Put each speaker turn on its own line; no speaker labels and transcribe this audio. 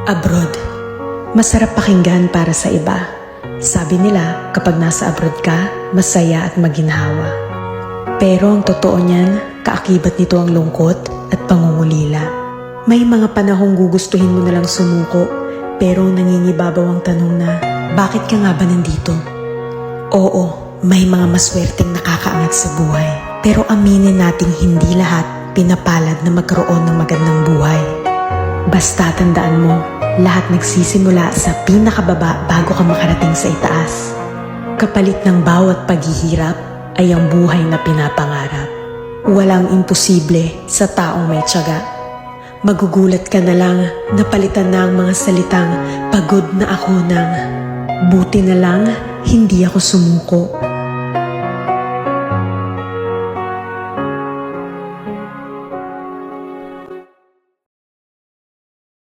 Abroad. Masarap pakinggan para sa iba. Sabi nila, kapag nasa abroad ka, masaya at maginhawa. Pero ang totoo niyan, kaakibat nito ang lungkot at pangungulila. May mga panahong gugustuhin mo nalang sumuko, pero nangingibabaw ang tanong na, bakit ka nga ba nandito? Oo, may mga maswerteng nakakaangat sa buhay. Pero aminin nating hindi lahat pinapalad na magkaroon ng magandang buhay. Basta tandaan mo, lahat nagsisimula sa pinakababa bago ka makarating sa itaas. Kapalit ng bawat paghihirap ay ang buhay na pinapangarap. Walang imposible sa taong may tiyaga. Magugulat ka na lang na palitan na ang mga salitang pagod na ako ng buti na lang hindi ako sumuko.